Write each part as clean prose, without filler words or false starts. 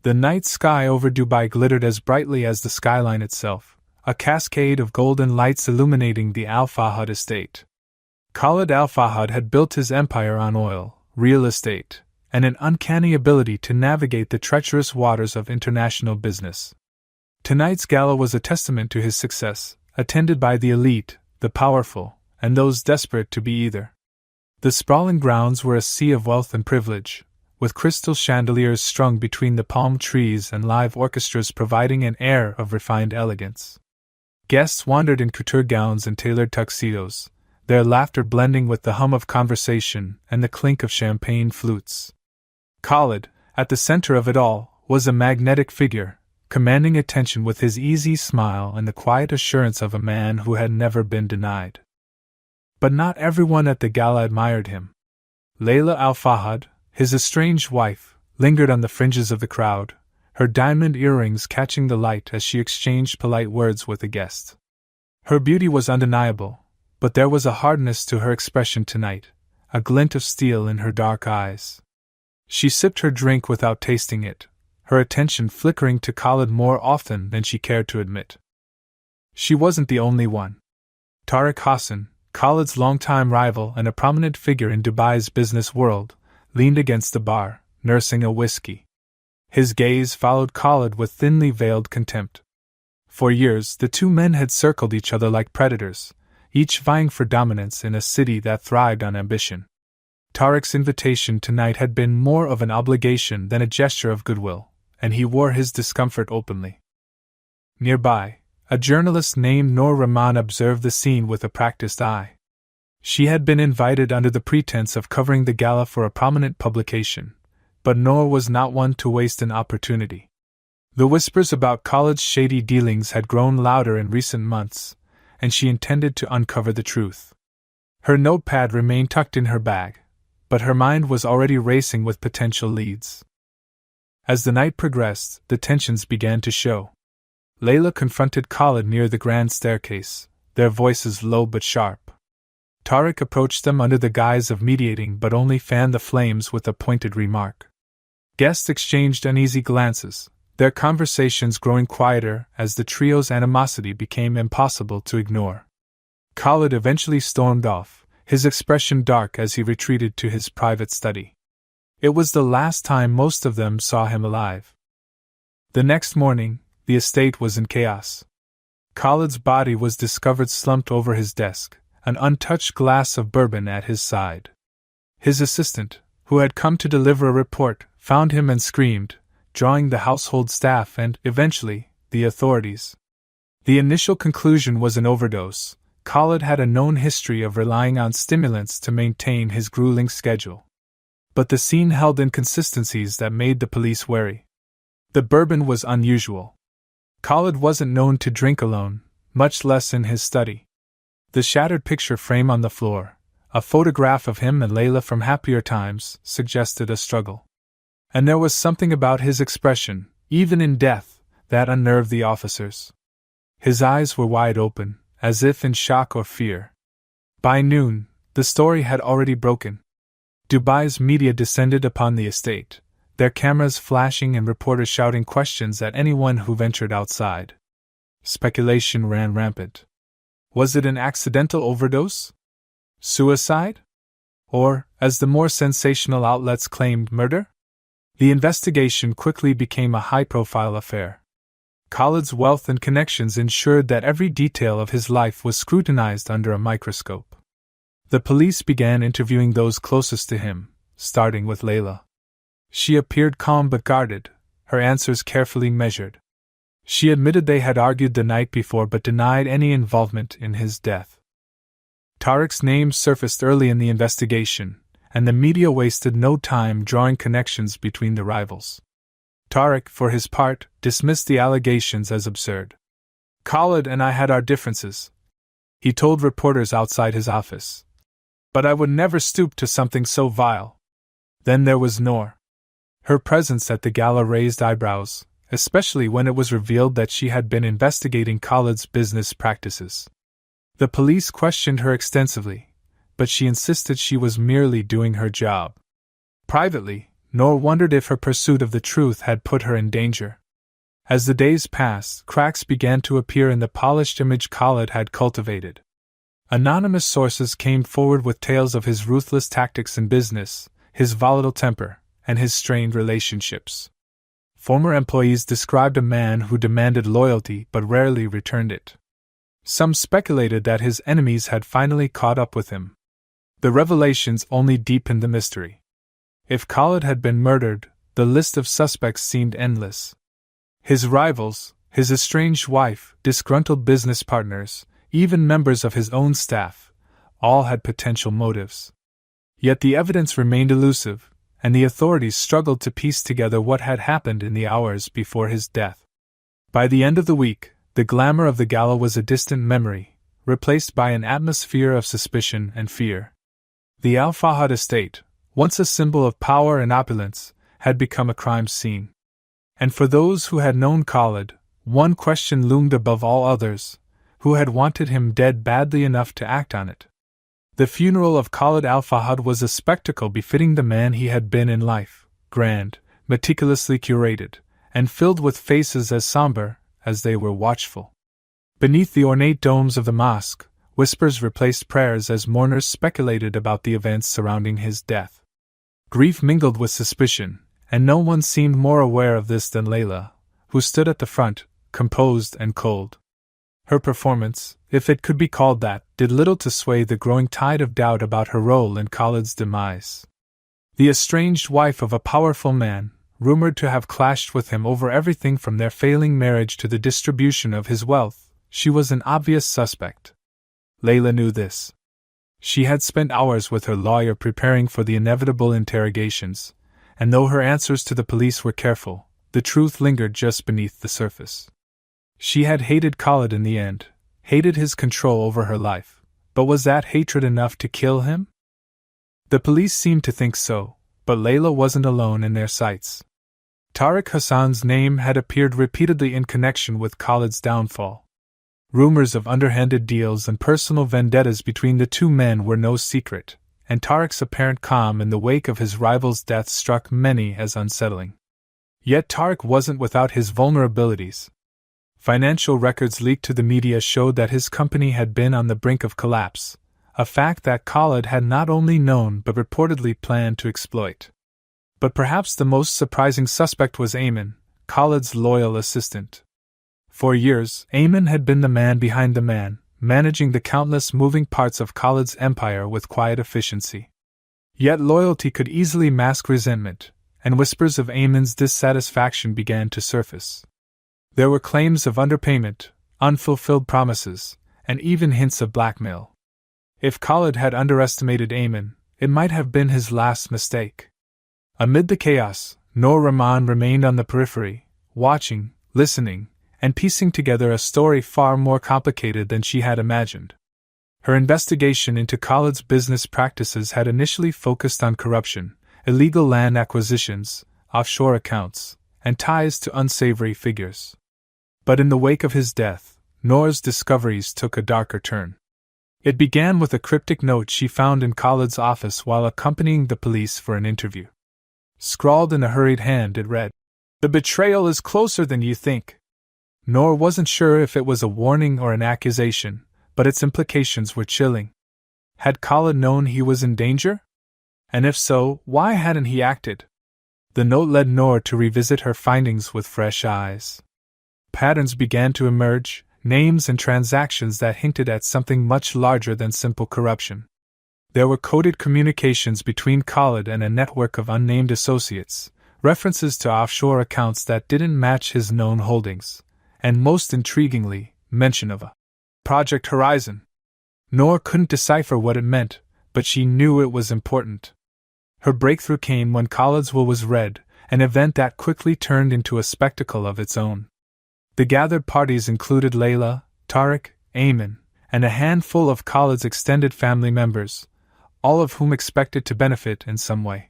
The night sky over Dubai glittered as brightly as the skyline itself, a cascade of golden lights illuminating the Al Fahd estate. Khalid Al Fahd had built his empire on oil, real estate, and an uncanny ability to navigate the treacherous waters of international business. Tonight's gala was a testament to his success, attended by the elite, the powerful, and those desperate to be either. The sprawling grounds were a sea of wealth and privilege, with crystal chandeliers strung between the palm trees and live orchestras providing an air of refined elegance. Guests wandered in couture gowns and tailored tuxedos, their laughter blending with the hum of conversation and the clink of champagne flutes. Khalid, at the center of it all, was a magnetic figure, commanding attention with his easy smile and the quiet assurance of a man who had never been denied. But not everyone at the gala admired him. Layla Al Fahd, his estranged wife, lingered on the fringes of the crowd, her diamond earrings catching the light as she exchanged polite words with a guest. Her beauty was undeniable, but there was a hardness to her expression tonight, a glint of steel in her dark eyes. She sipped her drink without tasting it, her attention flickering to Khalid more often than she cared to admit. She wasn't the only one. Tariq Hassan, Khalid's longtime rival and a prominent figure in Dubai's business world, leaned against the bar, nursing a whiskey. His gaze followed Khalid with thinly veiled contempt. For years, the two men had circled each other like predators, each vying for dominance in a city that thrived on ambition. Tariq's invitation tonight had been more of an obligation than a gesture of goodwill, and he wore his discomfort openly. Nearby, a journalist named Noor Rahman observed the scene with a practiced eye. She had been invited under the pretense of covering the gala for a prominent publication, but Noor was not one to waste an opportunity. The whispers about Khalid's shady dealings had grown louder in recent months, and she intended to uncover the truth. Her notepad remained tucked in her bag, but her mind was already racing with potential leads. As the night progressed, the tensions began to show. Layla confronted Khalid near the grand staircase, their voices low but sharp. Tariq approached them under the guise of mediating but only fanned the flames with a pointed remark. Guests exchanged uneasy glances, their conversations growing quieter as the trio's animosity became impossible to ignore. Khalid eventually stormed off, his expression dark as he retreated to his private study. It was the last time most of them saw him alive. The next morning, the estate was in chaos. Khalid's body was discovered slumped over his desk, an untouched glass of bourbon at his side. His assistant, who had come to deliver a report, found him and screamed, drawing the household staff and, eventually, the authorities. The initial conclusion was an overdose. Khalid had a known history of relying on stimulants to maintain his grueling schedule. But the scene held inconsistencies that made the police wary. The bourbon was unusual. Khalid wasn't known to drink alone, much less in his study. The shattered picture frame on the floor, a photograph of him and Layla from happier times, suggested a struggle. And there was something about his expression, even in death, that unnerved the officers. His eyes were wide open, as if in shock or fear. By noon, the story had already broken. Dubai's media descended upon the estate, their cameras flashing and reporters shouting questions at anyone who ventured outside. Speculation ran rampant. Was it an accidental overdose? Suicide? Or, as the more sensational outlets claimed, murder? The investigation quickly became a high-profile affair. Khalid's wealth and connections ensured that every detail of his life was scrutinized under a microscope. The police began interviewing those closest to him, starting with Layla. She appeared calm but guarded, her answers carefully measured. She admitted they had argued the night before but denied any involvement in his death. Tariq's name surfaced early in the investigation, and the media wasted no time drawing connections between the rivals. Tariq, for his part, dismissed the allegations as absurd. Khalid and I had our differences, he told reporters outside his office. But I would never stoop to something so vile. Then there was Noor. Her presence at the gala raised eyebrows, especially when it was revealed that she had been investigating Khalid's business practices. The police questioned her extensively, but she insisted she was merely doing her job. Privately, nor wondered if her pursuit of the truth had put her in danger. As the days passed, cracks began to appear in the polished image Khalid had cultivated. Anonymous sources came forward with tales of his ruthless tactics in business, his volatile temper, and his strained relationships. Former employees described a man who demanded loyalty but rarely returned it. Some speculated that his enemies had finally caught up with him. The revelations only deepened the mystery. If Khalid had been murdered, the list of suspects seemed endless. His rivals, his estranged wife, disgruntled business partners, even members of his own staff, all had potential motives. Yet the evidence remained elusive, and the authorities struggled to piece together what had happened in the hours before his death. By the end of the week, the glamour of the gala was a distant memory, replaced by an atmosphere of suspicion and fear. The Al Fahad estate, once a symbol of power and opulence, had become a crime scene. And for those who had known Khalid, one question loomed above all others: who had wanted him dead badly enough to act on it? The funeral of Khalid Al Fahad was a spectacle befitting the man he had been in life, grand, meticulously curated, and filled with faces as somber as they were watchful. Beneath the ornate domes of the mosque, whispers replaced prayers as mourners speculated about the events surrounding his death. Grief mingled with suspicion, and no one seemed more aware of this than Layla, who stood at the front, composed and cold. Her performance, if it could be called that, did little to sway the growing tide of doubt about her role in Khalid's demise. The estranged wife of a powerful man, rumored to have clashed with him over everything from their failing marriage to the distribution of his wealth, she was an obvious suspect. Layla knew this. She had spent hours with her lawyer preparing for the inevitable interrogations, and though her answers to the police were careful, the truth lingered just beneath the surface. She had hated Khalid in the end, hated his control over her life, but was that hatred enough to kill him? The police seemed to think so, but Layla wasn't alone in their sights. Tariq Hassan's name had appeared repeatedly in connection with Khalid's downfall. Rumors of underhanded deals and personal vendettas between the two men were no secret, and Tariq's apparent calm in the wake of his rival's death struck many as unsettling. Yet Tariq wasn't without his vulnerabilities. Financial records leaked to the media showed that his company had been on the brink of collapse, a fact that Khalid had not only known but reportedly planned to exploit. But perhaps the most surprising suspect was Ayman, Khalid's loyal assistant. For years, Ayman had been the man behind the man, managing the countless moving parts of Khalid's empire with quiet efficiency. Yet loyalty could easily mask resentment, and whispers of Ayman's dissatisfaction began to surface. There were claims of underpayment, unfulfilled promises, and even hints of blackmail. If Khalid had underestimated Ayman, it might have been his last mistake. Amid the chaos, Noor Rahman remained on the periphery, watching, listening, and piecing together a story far more complicated than she had imagined. Her investigation into Khalid's business practices had initially focused on corruption, illegal land acquisitions, offshore accounts, and ties to unsavory figures. But in the wake of his death, Noor's discoveries took a darker turn. It began with a cryptic note she found in Khalid's office while accompanying the police for an interview. Scrawled in a hurried hand, it read, "The betrayal is closer than you think." Noor wasn't sure if it was a warning or an accusation, but its implications were chilling. Had Khalid known he was in danger? And if so, why hadn't he acted? The note led Noor to revisit her findings with fresh eyes. Patterns began to emerge, names and transactions that hinted at something much larger than simple corruption. There were coded communications between Khalid and a network of unnamed associates, references to offshore accounts that didn't match his known holdings, and most intriguingly, mention of a Project Horizon. Noor couldn't decipher what it meant, but she knew it was important. Her breakthrough came when Khalid's will was read, an event that quickly turned into a spectacle of its own. The gathered parties included Layla, Tariq, Ayman, and a handful of Khalid's extended family members, all of whom expected to benefit in some way.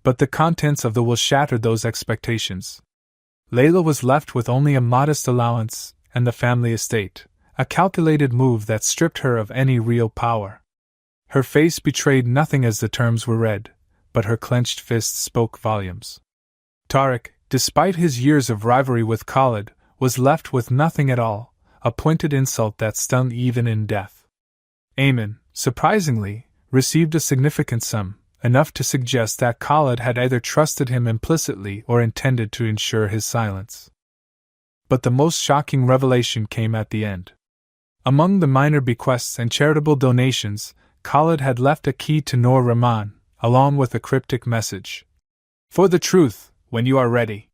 But the contents of the will shattered those expectations. Layla was left with only a modest allowance and the family estate, a calculated move that stripped her of any real power. Her face betrayed nothing as the terms were read, but her clenched fist spoke volumes. Tariq, despite his years of rivalry with Khalid, was left with nothing at all, a pointed insult that stung even in death. Ayman, surprisingly, received a significant sum, enough to suggest that Khalid had either trusted him implicitly or intended to ensure his silence. But the most shocking revelation came at the end. Among the minor bequests and charitable donations, Khalid had left a key to Noor Rahman, along with a cryptic message. "For the truth, when you are ready."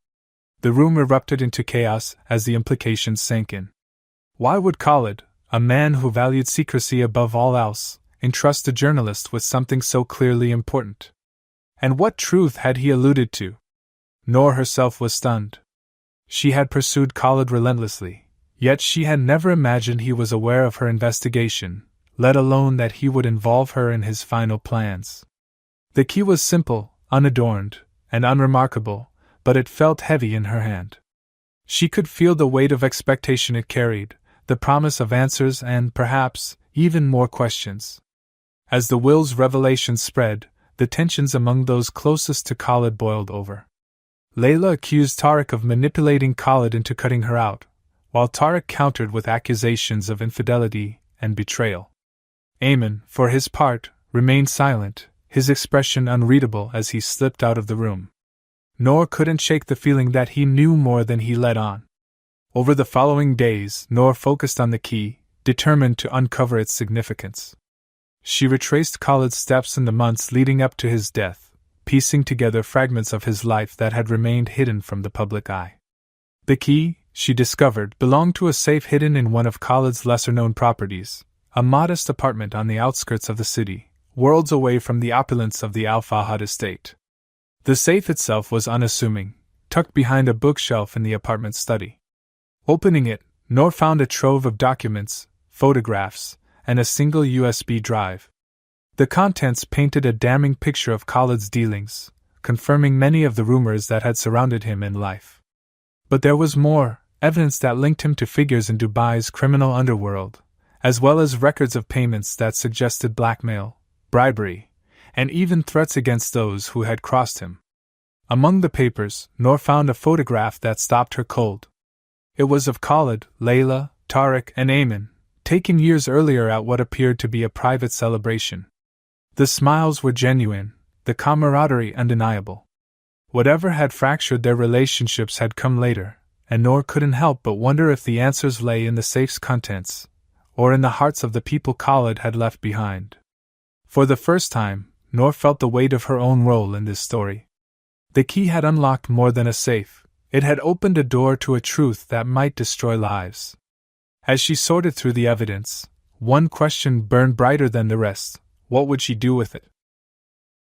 The room erupted into chaos as the implications sank in. Why would Khalid, a man who valued secrecy above all else, entrust a journalist with something so clearly important? And what truth had he alluded to? Noor herself was stunned. She had pursued Khalid relentlessly, yet she had never imagined he was aware of her investigation, let alone that he would involve her in his final plans. The key was simple, unadorned, and unremarkable, but it felt heavy in her hand. She could feel the weight of expectation it carried, the promise of answers and, perhaps, even more questions. As the will's revelation spread, the tensions among those closest to Khalid boiled over. Layla accused Tariq of manipulating Khalid into cutting her out, while Tariq countered with accusations of infidelity and betrayal. Ayman, for his part, remained silent, his expression unreadable as he slipped out of the room. Noor couldn't shake the feeling that he knew more than he let on. Over the following days, Noor focused on the key, determined to uncover its significance. She retraced Khalid's steps in the months leading up to his death, piecing together fragments of his life that had remained hidden from the public eye. The key, she discovered, belonged to a safe hidden in one of Khalid's lesser-known properties, a modest apartment on the outskirts of the city, worlds away from the opulence of the Al Fahad estate. The safe itself was unassuming, tucked behind a bookshelf in the apartment study. Opening it, Noor found a trove of documents, photographs, and a single USB drive. The contents painted a damning picture of Khalid's dealings, confirming many of the rumors that had surrounded him in life. But there was more, evidence that linked him to figures in Dubai's criminal underworld, as well as records of payments that suggested blackmail, bribery, and even threats against those who had crossed him. Among the papers, Noor found a photograph that stopped her cold. It was of Khalid, Layla, Tariq, and Ayman, taken years earlier at what appeared to be a private celebration. The smiles were genuine, the camaraderie undeniable. Whatever had fractured their relationships had come later, and Noor couldn't help but wonder if the answers lay in the safe's contents, or in the hearts of the people Khalid had left behind. For the first time, Noor felt the weight of her own role in this story. The key had unlocked more than a safe, it had opened a door to a truth that might destroy lives. As she sorted through the evidence, one question burned brighter than the rest: what would she do with it?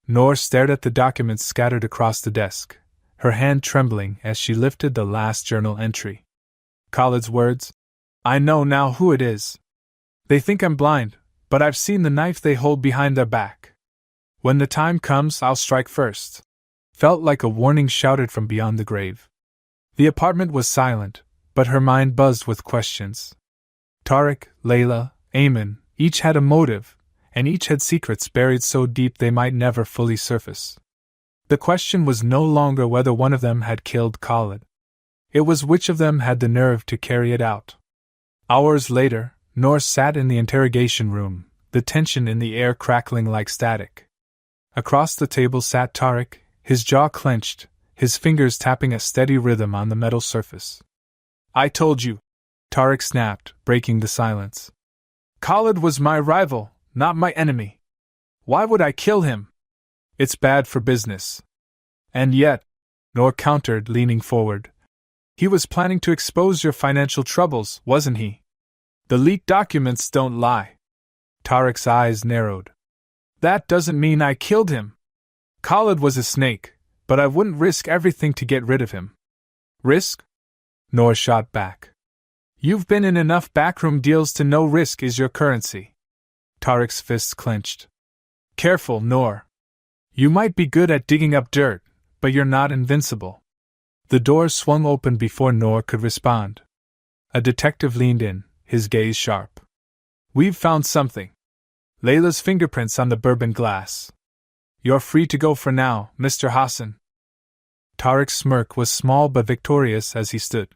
Noor stared at the documents scattered across the desk, her hand trembling as she lifted the last journal entry. Khalid's words: "I know now who it is. They think I'm blind, but I've seen the knife they hold behind their back. When the time comes, I'll strike first," felt like a warning shouted from beyond the grave. The apartment was silent, but her mind buzzed with questions. Tariq, Layla, Ayman, each had a motive, and each had secrets buried so deep they might never fully surface. The question was no longer whether one of them had killed Khalid. It was which of them had the nerve to carry it out. Hours later, Noor sat in the interrogation room, the tension in the air crackling like static. Across the table sat Tariq, his jaw clenched, his fingers tapping a steady rhythm on the metal surface. "I told you," Tariq snapped, breaking the silence. "Khalid was my rival, not my enemy. Why would I kill him? It's bad for business." "And yet," Noor countered, leaning forward, "he was planning to expose your financial troubles, wasn't he? The leaked documents don't lie." Tariq's eyes narrowed. "That doesn't mean I killed him. Khalid was a snake, but I wouldn't risk everything to get rid of him." "Risk?" Noor shot back. "You've been in enough backroom deals to know risk is your currency." Tariq's fists clenched. "Careful, Noor. You might be good at digging up dirt, but you're not invincible." The door swung open before Noor could respond. A detective leaned in, his gaze sharp. "We've found something. Layla's fingerprints on the bourbon glass." You're free to go for now, Mr. Hassan. Tariq's smirk was small but victorious as he stood.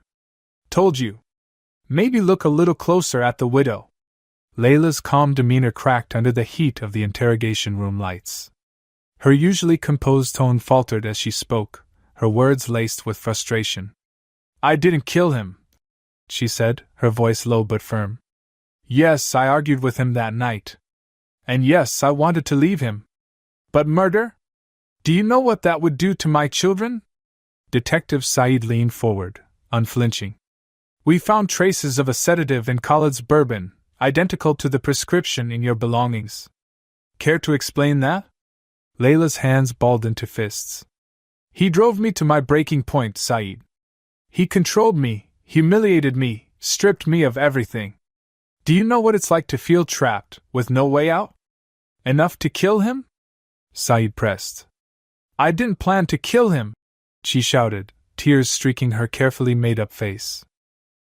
Told you. Maybe look a little closer at the widow. Layla's calm demeanor cracked under the heat of the interrogation room lights. Her usually composed tone faltered as she spoke, her words laced with frustration. I didn't kill him, she said, her voice low but firm. Yes, I argued with him that night. And yes, I wanted to leave him. But murder? Do you know what that would do to my children? Detective Saeed leaned forward, unflinching. We found traces of a sedative in Khalid's bourbon, identical to the prescription in your belongings. Care to explain that? Layla's hands balled into fists. He drove me to my breaking point, Saeed. He controlled me, humiliated me, stripped me of everything. Do you know what it's like to feel trapped, with no way out? Enough to kill him? Saeed pressed. I didn't plan to kill him, she shouted, tears streaking her carefully made-up face.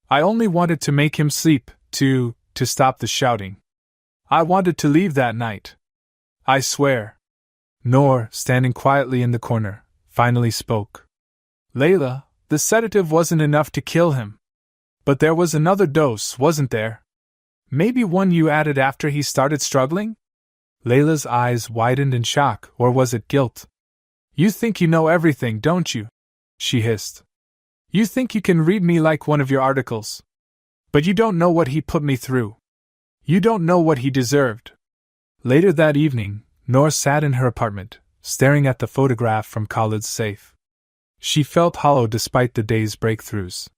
I only wanted to make him sleep, to stop the shouting. I wanted to leave that night. I swear. Noor, standing quietly in the corner, finally spoke. Layla, the sedative wasn't enough to kill him. But there was another dose, wasn't there? Maybe one you added after he started struggling? Layla's eyes widened in shock, or was it guilt? You think you know everything, don't you? She hissed. You think you can read me like one of your articles. But you don't know what he put me through. You don't know what he deserved. Later that evening, Noor sat in her apartment, staring at the photograph from Khalid's safe. She felt hollow despite the day's breakthroughs.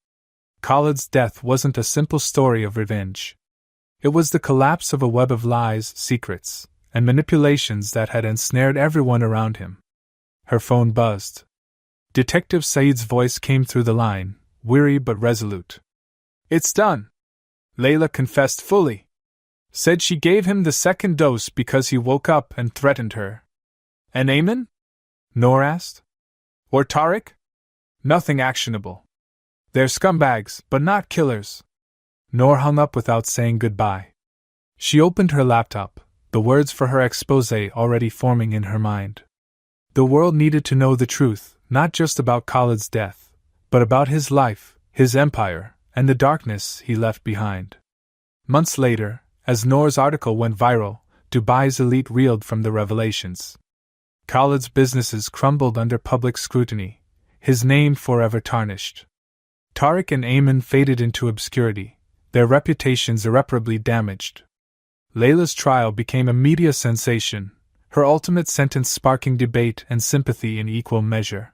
Khalid's death wasn't a simple story of revenge. It was the collapse of a web of lies, secrets, and manipulations that had ensnared everyone around him. Her phone buzzed. Detective Saeed's voice came through the line, weary but resolute. It's done. Layla confessed fully. Said she gave him the second dose because he woke up and threatened her. And Ayman? Noor asked. Or Tariq? Nothing actionable. They're scumbags, but not killers. Noor hung up without saying goodbye. She opened her laptop, the words for her exposé already forming in her mind. The world needed to know the truth, not just about Khalid's death, but about his life, his empire, and the darkness he left behind. Months later, as Noor's article went viral, Dubai's elite reeled from the revelations. Khalid's businesses crumbled under public scrutiny, his name forever tarnished. Tariq and Ayman faded into obscurity, their reputations irreparably damaged. Layla's trial became a media sensation, her ultimate sentence sparking debate and sympathy in equal measure.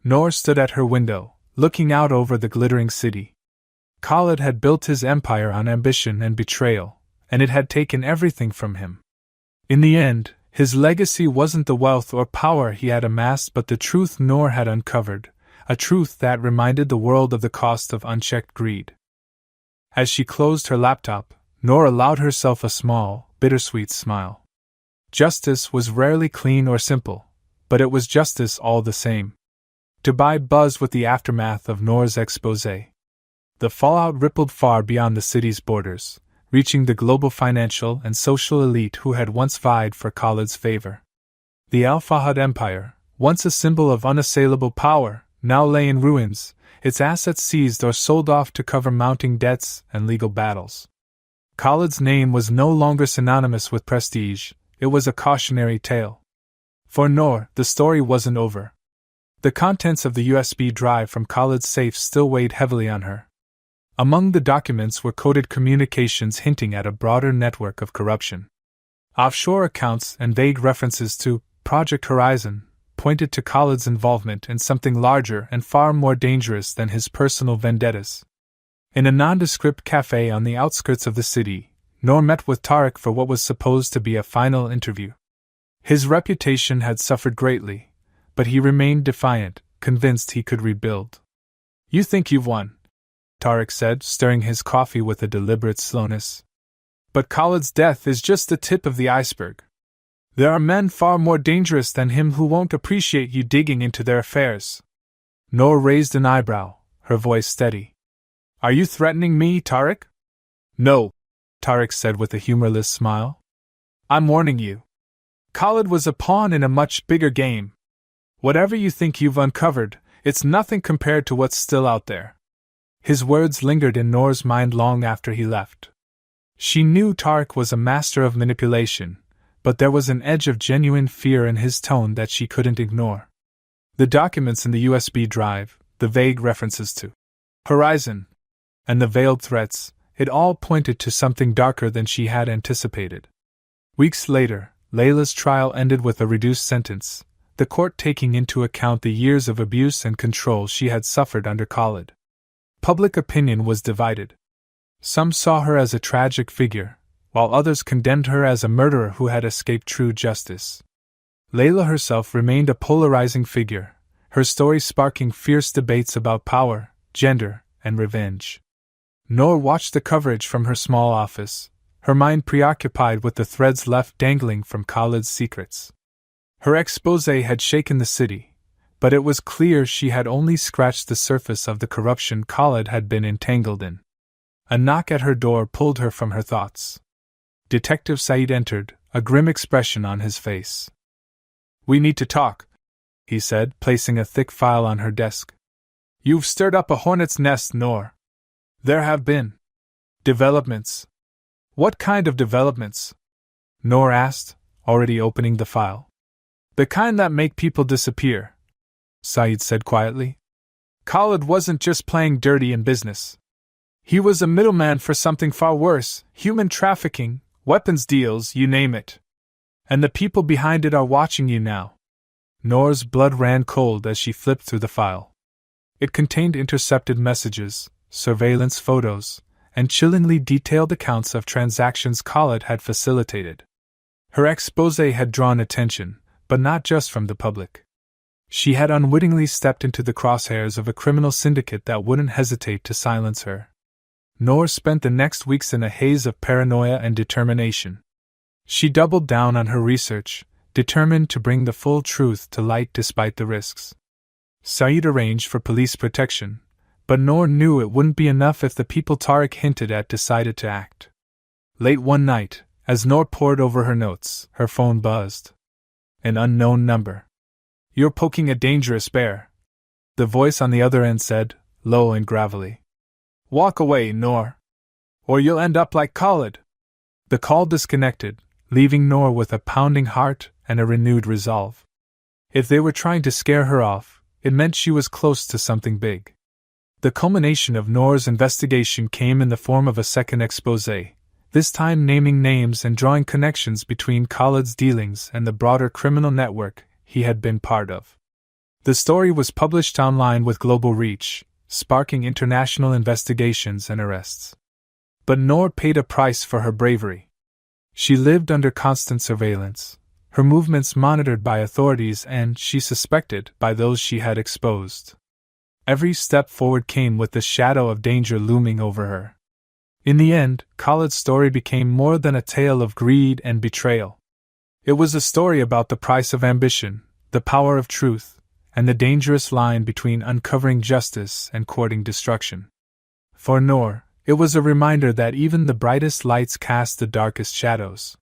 Noor stood at her window, looking out over the glittering city. Khalid had built his empire on ambition and betrayal, and it had taken everything from him. In the end, his legacy wasn't the wealth or power he had amassed but the truth Noor had uncovered, a truth that reminded the world of the cost of unchecked greed. As she closed her laptop, Noor allowed herself a small, bittersweet smile. Justice was rarely clean or simple, but it was justice all the same. Dubai buzzed with the aftermath of Noor's exposé. The fallout rippled far beyond the city's borders, reaching the global financial and social elite who had once vied for Khalid's favor. The Al Fahd Empire, once a symbol of unassailable power, now lay in ruins, its assets seized or sold off to cover mounting debts and legal battles. Khalid's name was no longer synonymous with prestige, it was a cautionary tale. For Noor, the story wasn't over. The contents of the USB drive from Khalid's safe still weighed heavily on her. Among the documents were coded communications hinting at a broader network of corruption. Offshore accounts and vague references to Project Horizon pointed to Khalid's involvement in something larger and far more dangerous than his personal vendettas. In a nondescript cafe on the outskirts of the city, Noor met with Tariq for what was supposed to be a final interview. His reputation had suffered greatly, but he remained defiant, convinced he could rebuild. You think you've won, Tariq said, stirring his coffee with a deliberate slowness. But Khalid's death is just the tip of the iceberg. There are men far more dangerous than him who won't appreciate you digging into their affairs. Noor raised an eyebrow, her voice steady. Are you threatening me, Tariq? No, Tariq said with a humorless smile. I'm warning you. Khalid was a pawn in a much bigger game. Whatever you think you've uncovered, it's nothing compared to what's still out there. His words lingered in Noor's mind long after he left. She knew Tariq was a master of manipulation, but there was an edge of genuine fear in his tone that she couldn't ignore. The documents in the USB drive, the vague references to Horizon, and the veiled threats, it all pointed to something darker than she had anticipated. Weeks later, Layla's trial ended with a reduced sentence, the court taking into account the years of abuse and control she had suffered under Khalid. Public opinion was divided. Some saw her as a tragic figure, while others condemned her as a murderer who had escaped true justice. Layla herself remained a polarizing figure, her story sparking fierce debates about power, gender, and revenge. Noor watched the coverage from her small office, her mind preoccupied with the threads left dangling from Khalid's secrets. Her exposé had shaken the city, but it was clear she had only scratched the surface of the corruption Khalid had been entangled in. A knock at her door pulled her from her thoughts. Detective Said entered, a grim expression on his face. "We need to talk," he said, placing a thick file on her desk. "You've stirred up a hornet's nest, Noor. There have been developments." "What kind of developments?" Noor asked, already opening the file. "The kind that make people disappear," Said said quietly. "Khalid wasn't just playing dirty in business. He was a middleman for something far worse, human trafficking, weapons deals, you name it. And the people behind it are watching you now." Noor's blood ran cold as she flipped through the file. It contained intercepted messages, surveillance photos, and chillingly detailed accounts of transactions Khalid had facilitated. Her exposé had drawn attention, but not just from the public. She had unwittingly stepped into the crosshairs of a criminal syndicate that wouldn't hesitate to silence her. Noor spent the next weeks in a haze of paranoia and determination. She doubled down on her research, determined to bring the full truth to light despite the risks. Said arranged for police protection, but Noor knew it wouldn't be enough if the people Tariq hinted at decided to act. Late one night, as Noor pored over her notes, her phone buzzed. An unknown number. "You're poking a dangerous bear," the voice on the other end said, low and gravelly. "Walk away, Noor, or you'll end up like Khalid." The call disconnected, leaving Noor with a pounding heart and a renewed resolve. If they were trying to scare her off, it meant she was close to something big. The culmination of Noor's investigation came in the form of a second exposé, this time naming names and drawing connections between Khalid's dealings and the broader criminal network he had been part of. The story was published online with global reach, sparking international investigations and arrests. But Noor paid a price for her bravery. She lived under constant surveillance, her movements monitored by authorities and, she suspected, by those she had exposed. Every step forward came with the shadow of danger looming over her. In the end, Khalid's story became more than a tale of greed and betrayal. It was a story about the price of ambition, the power of truth, and the dangerous line between uncovering justice and courting destruction. For Noor, it was a reminder that even the brightest lights cast the darkest shadows.